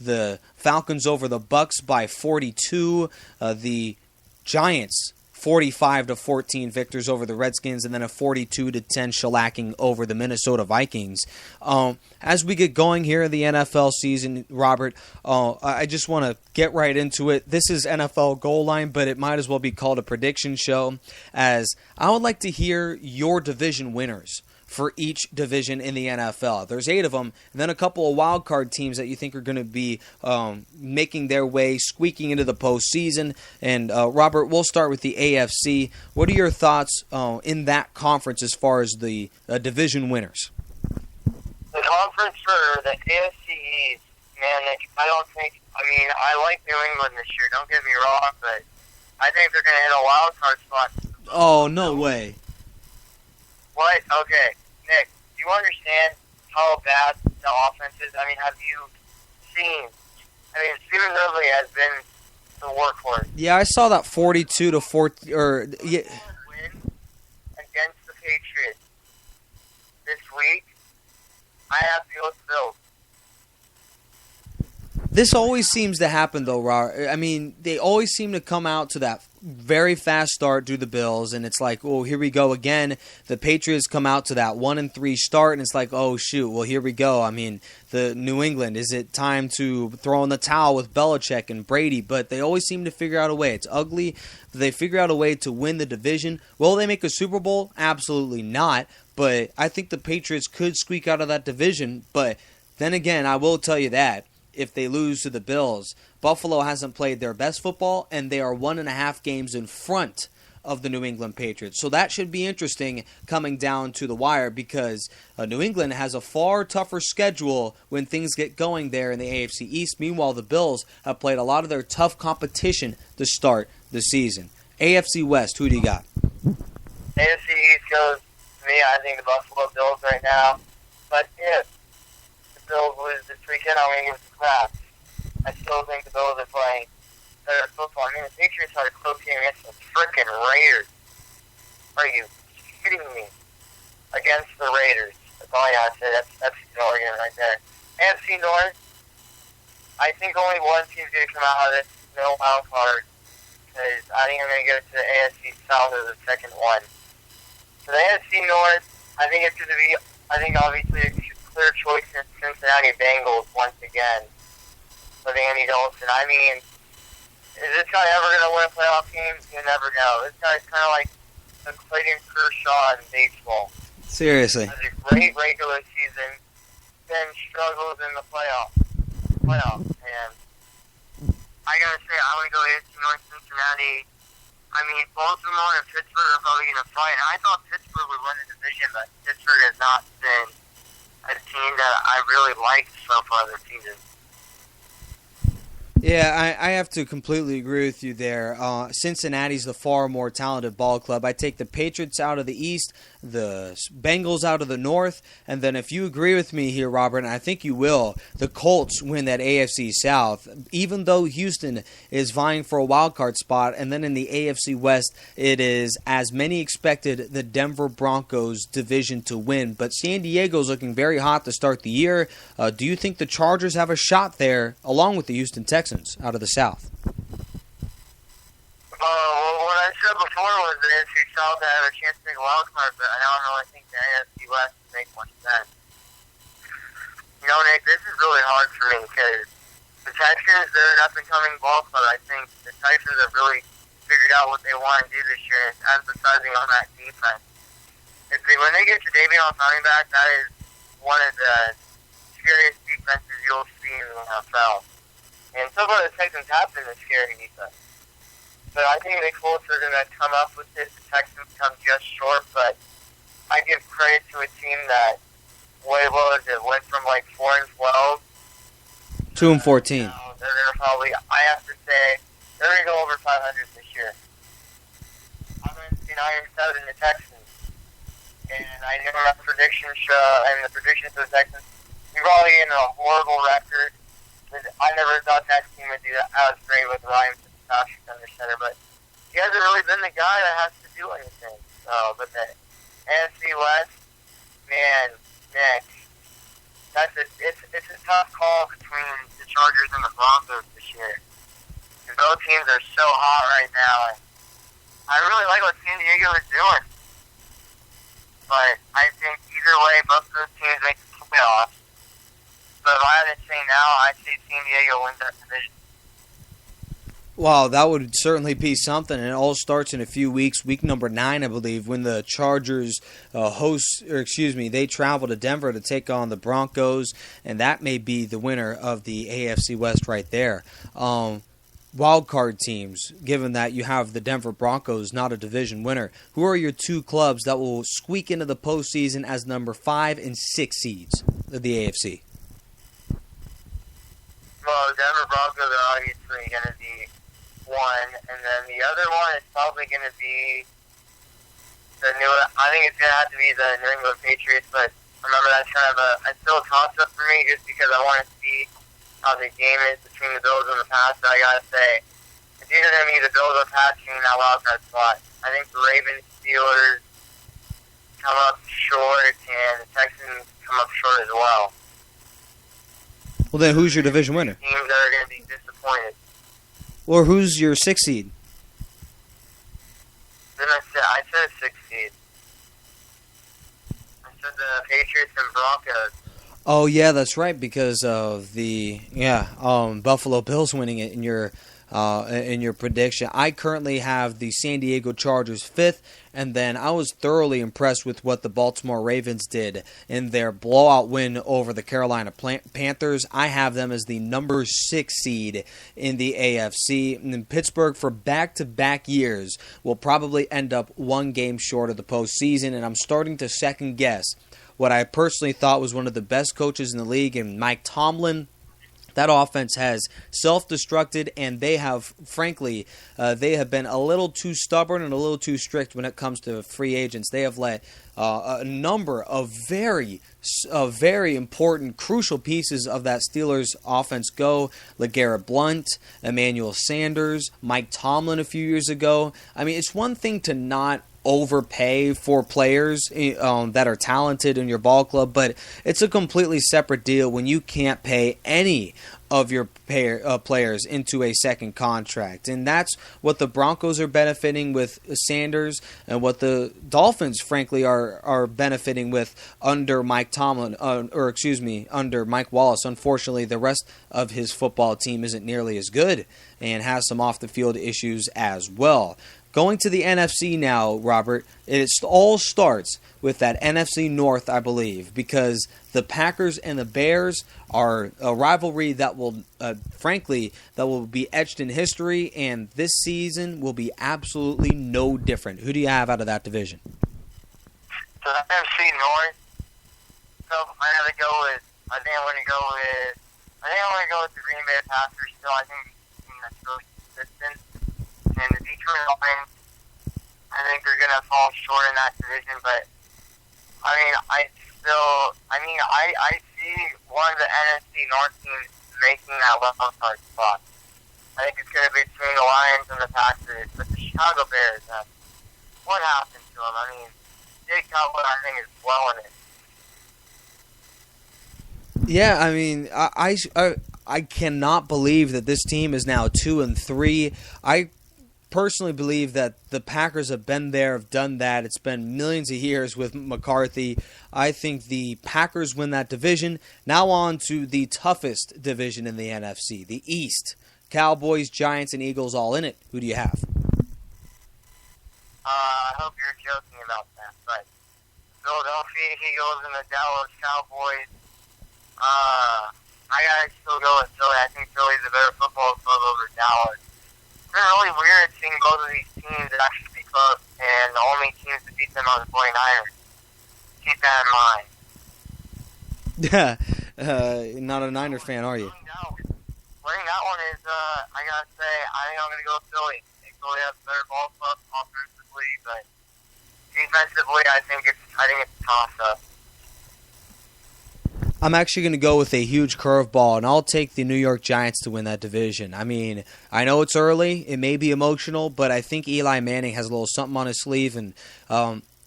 The Falcons over the Bucks by 42. The Giants 45-14 victors over the Redskins, and then a 42-10 shellacking over the Minnesota Vikings. As we get going here in the NFL season, Robert, I just want to get right into it. This is NFL Goal Line, but it might as well be called a prediction show, as I would like to hear your division winners for each division in the NFL. There's 8 of them, and then a couple of wild card teams that you think are going to be making their way, squeaking into the postseason. And Robert, we'll start with the AFC. What are your thoughts in that conference as far as the division winners? The conference for the AFC East, man, I like New England this year, don't get me wrong, but I think they're going to hit a wild card spot. Oh, no way. What? Okay, Nick, do you understand how bad the offense is? I mean, have you seen? I mean, Stephen Ridley has been the workhorse. Yeah, I saw that 42-14, or yeah. Win against the Patriots this week. I have to go with the Bills. This always seems to happen, though, Robert. I mean, they always seem to come out to that very fast start to the Bills, and it's like, oh, here we go again. The Patriots come out to that 1-3 start, and it's like, oh, shoot, well, here we go. I mean, the New England, is it time to throw in the towel with Belichick and Brady? But they always seem to figure out a way. It's ugly. They figure out a way to win the division. Will they make a Super Bowl? Absolutely not. But I think the Patriots could squeak out of that division. But then again, I will tell you that if they lose to the Bills, Buffalo hasn't played their best football, and they are 1.5 games in front of the New England Patriots. So that should be interesting coming down to the wire, because New England has a far tougher schedule when things get going there in the AFC East. Meanwhile, the Bills have played a lot of their tough competition to start the season. AFC West, who do you got? AFC East goes to me. I think the Buffalo Bills right now. But if the Bills lose this weekend, I'm going to give it to crap. I still think the Bills are playing better football. I mean, the Patriots had a close game against the frickin' Raiders. Are you kidding me? Against the Raiders. That's all I gotta say. That's the argument right there. AFC North, I think only one team's going to come out of this, no wild card, because I think I'm going to go to the AFC South as the second one. For the AFC North, I think it's going to be, obviously, a clear choice in Cincinnati Bengals once again with Andy Dalton. I mean, is this guy ever going to win a playoff game? You never know. This guy's kind of like the Clayton Kershaw in baseball. Seriously. Has a great regular season, then struggles in the playoffs. And I got to say, I want to go AFC North Cincinnati. I mean, Baltimore and Pittsburgh are probably going to fight. And I thought Pittsburgh would win the division, but Pittsburgh has not been a team that I really liked so far this season. Yeah, I have to completely agree with you there. Cincinnati's the far more talented ball club. I take the Patriots out of the East, the Bengals out of the North, and then if you agree with me here, Robert, and I think you will, the Colts win that AFC South, even though Houston is vying for a wild card spot. And then in the AFC West, it is, as many expected, the Denver Broncos division to win. But San Diego's looking very hot to start the year. Do you think the Chargers have a shot there, along with the Houston Texans out of the South? Well, what I said before was the AFC South had a chance to make a wild card, but I don't really think the AFC West makes much sense. You know, Nick, this is really hard for me because the Texans, they're an up-and-coming ball club. I think the Texans have really figured out what they want to do this year, and emphasizing on that defense. When they get to Davion coming back, that is one of the scariest defenses you'll see in the NFL. And so far, the Texans have been a scary defense. But I think the Colts are going to come up with this. The Texans come just short, but I give credit to a team that, went from like 4-12. 2-14. They're going to probably, I have to say, they're going to go over 500 this year. I'm going to see 9-7 in the Texans. And I know our prediction show, and the predictions of the Texans, we're probably in a horrible record. I never thought that team would do that. I was great with Ryan Fitzpatrick under center, but he hasn't really been the guy that has to do anything. So, but the NFC West, man, Nick, it's a tough call between the Chargers and the Broncos this year. Because both teams are so hot right now. And I really like what San Diego is doing. But I think either way, both of those teams make the playoffs. But if I had to say now, I see San Diego wins that division. Wow, that would certainly be something. And it all starts in a few weeks. Week number 9, I believe, when the Chargers they travel to Denver to take on the Broncos, and that may be the winner of the AFC West right there. Wild card teams, given that you have the Denver Broncos, not a division winner, who are your 2 clubs that will squeak into the postseason as number 5 and 6 seeds of the AFC? Well, the Denver Broncos are obviously going to be one, and then the other one is probably going to be I think it's going to have to be the New England Patriots, but remember that's kind of still a toss-up for me just because I want to see how the game is between the Bills and the Pats. But I got to say, it's either going to be the Bills or Pats getting that wild card spot. I think the Ravens, Steelers come up short, and the Texans come up short as well. Well, then who's your division winner? Teams that are going to be disappointed. Or who's your 6th seed? Then I said 6th seed. I said the Patriots and Broncos. Oh, yeah, that's right, because of the Buffalo Bills winning it in your prediction. I currently have the San Diego Chargers 5th, and then I was thoroughly impressed with what the Baltimore Ravens did in their blowout win over the Carolina Panthers. I have them as the number 6 seed in the AFC. And then Pittsburgh, for back-to-back years, will probably end up 1 game short of the postseason, and I'm starting to second-guess what I personally thought was one of the best coaches in the league, and Mike Tomlin. That offense has self-destructed, and they have, frankly, they have been a little too stubborn and a little too strict when it comes to free agents. They have let a number of very important, crucial pieces of that Steelers offense go. LeGarrette Blount, Emmanuel Sanders, Mike Tomlin a few years ago. I mean, it's one thing to not overpay for players that are talented in your ball club, but it's a completely separate deal when you can't pay any of your players into a second contract. And that's what the Broncos are benefiting with Sanders, and what the Dolphins, frankly, are benefiting with under Mike Tomlin, under Mike Wallace. Unfortunately, the rest of his football team isn't nearly as good and has some off-the-field issues as well. Going to the NFC now, Robert, it all starts with that NFC North, I believe, because the Packers and the Bears are a rivalry that will, that will be etched in history, and this season will be absolutely no different. Who do you have out of that division? So the NFC North, so I think I'm going to go with the Green Bay Packers still. I think that's really consistent. And the Detroit Lions, I think they're going to fall short in that division, but I see one of the NFC North teams making that wild card spot. I think it's going to be between the Lions and the Packers, but the Chicago Bears, what happened to them? I mean, Jake Cutler, I think, is blowing it. Yeah, I mean, I cannot believe that this team is now 2-3. I personally believe that the Packers have been there, have done that. It's been millions of years with McCarthy. I think the Packers win that division. Now on to the toughest division in the NFC, the East. Cowboys, Giants, and Eagles all in it. Who do you have? I hope you're joking about that, but Philadelphia Eagles and the Dallas Cowboys, I gotta still go with Philly. I think Philly's a better football club over Dallas. It's been really weird seeing both of these teams actually be close, and the only teams to beat them are the 49ers. Keep that in mind. Yeah, not a Niner fan, are you? Winning that one is, I gotta say, I think I'm gonna go with Philly. I think Philly has a better ball club offensively, but defensively, I think it's a toss-up. I'm actually going to go with a huge curveball, and I'll take the New York Giants to win that division. I mean, I know it's early. It may be emotional, but I think Eli Manning has a little something on his sleeve. And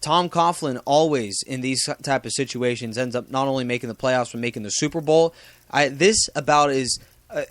Tom Coughlin always, in these type of situations, ends up not only making the playoffs but making the Super Bowl. This about is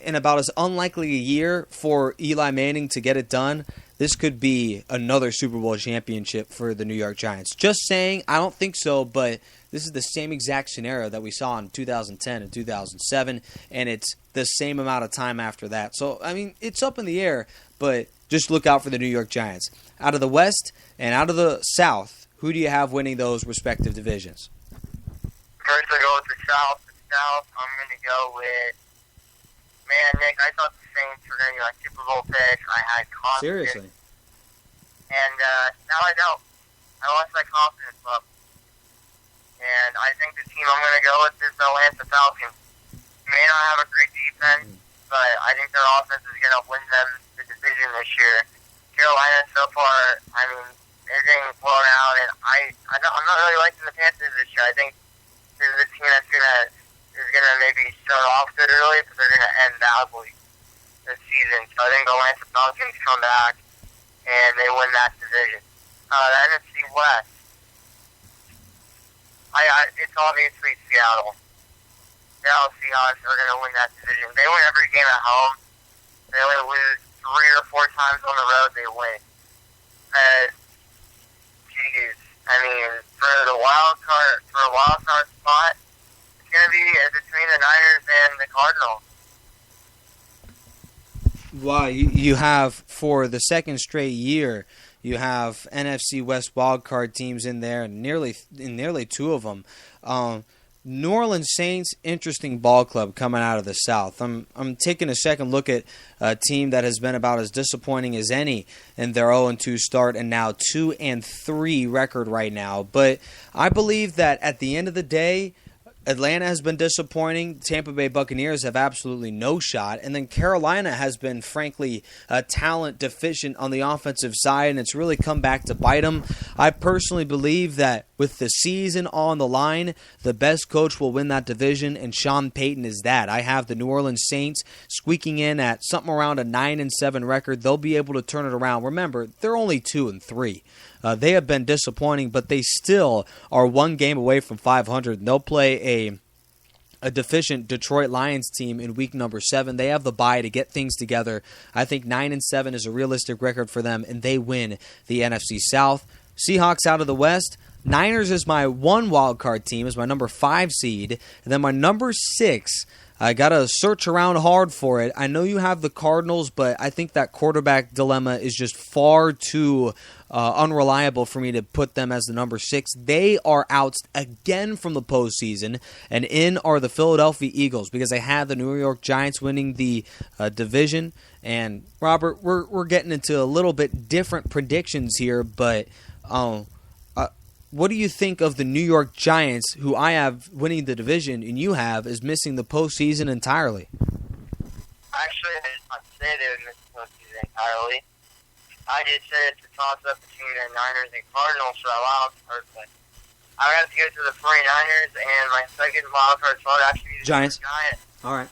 in about as unlikely a year for Eli Manning to get it done. This could be another Super Bowl championship for the New York Giants. Just saying, I don't think so, but this is the same exact scenario that we saw in 2010 and 2007, and it's the same amount of time after that. So, I mean, it's up in the air, but just look out for the New York Giants. Out of the West and out of the South, who do you have winning those respective divisions? First, I go with the South. The South, I'm going to go with, Nick, I thought the Saints were going to be my Super Bowl pick. I had confidence. Seriously. And now I don't. I lost my confidence level. And I think the team I'm going to go with is the Atlanta Falcons. They may not have a great defense, but I think their offense is going to win them the division this year. Carolina, so far, I mean, they're getting blown out, and I'm not really liking the Panthers this year. I think this is a team that's gonna maybe start off good early, but they're gonna end badly this season. So I think the Atlanta Falcons come back and they win that division. The NFC West, it's obviously Seattle. Seattle Seahawks are gonna win that division. They win every game at home. They only lose 3 or 4 times on the road. They win. Geez, I mean, for a wild card spot, it's going to be between the Niners and the Cardinals. Wow, you have, for the second straight year, you have NFC West wildcard teams in there, and nearly 2 of them. New Orleans Saints, interesting ball club coming out of the South. I'm taking a second look at a team that has been about as disappointing as any in their 0-2 start and now 2-3 record right now. But I believe that at the end of the day, Atlanta has been disappointing. Tampa Bay Buccaneers have absolutely no shot. And then Carolina has been, frankly, talent deficient on the offensive side, and it's really come back to bite them. I personally believe that with the season on the line, the best coach will win that division, and Sean Payton is that. I have the New Orleans Saints squeaking in at something around a 9-7 record. They'll be able to turn it around. Remember, they're only 2-3. They have been disappointing, but they still are 1 game away from 500. They'll play a deficient Detroit Lions team in week number 7. They have the bye to get things together. I think 9-7 is a realistic record for them, and they win the NFC South. Seahawks out of the West. Niners is my 1 wild card team, is my number 5 seed. And then my number 6, I got to search around hard for it. I know you have the Cardinals, but I think that quarterback dilemma is just far too unreliable for me to put them as the number 6. They are out again from the postseason, and in are the Philadelphia Eagles, because I had the New York Giants winning the division. And Robert, we're getting into a little bit different predictions here, but what do you think of the New York Giants, who I have winning the division and you have is missing the postseason entirely? Actually, I did not say they would miss the postseason entirely. I just said it's a toss-up between the Niners and Cardinals for a wild card, but I would have to go to the 49ers, and my second wild card spot actually is the Giants. New York Giants. All right.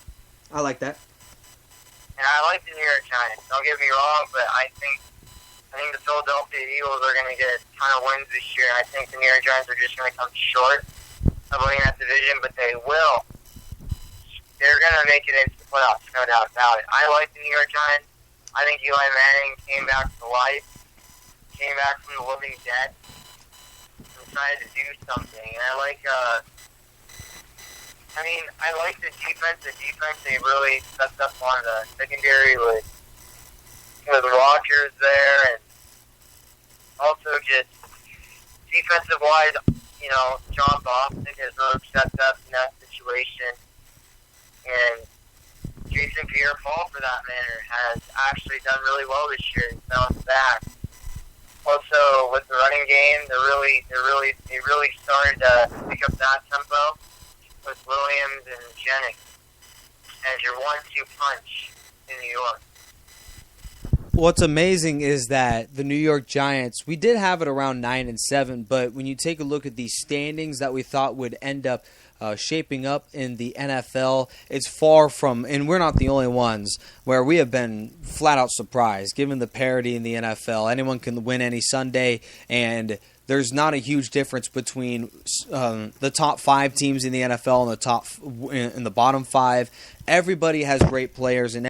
I like that. And I like the New York Giants. Don't get me wrong, but I think the Philadelphia Eagles are going to get a ton of wins this year. I think the New York Giants are just going to come short of winning that division, but they will. They're going to make it into the playoffs, no doubt about it. I like the New York Giants. I think Eli Manning came back to life, came back from the living dead, and decided to do something. And I like the defense. The defense, they really stepped up on the secondary with Rodgers there, and also just defensive-wise, John Boston has really stepped up in that situation, and Jason Pierre-Paul, for that matter, has actually done really well this year. He's bounced back. Also, with the running game, they really started to pick up that tempo with Williams and Jennings as your 1-2 punch in New York. What's amazing is that the New York Giants, we did have it around 9-7, but when you take a look at the standings that we thought would end up shaping up in the NFL. It's far from, and we're not the only ones, where we have been flat out surprised given the parity in the NFL. Anyone can win any Sunday, and there's not a huge difference between the top 5 teams in the NFL and the bottom 5. Everybody has great players, and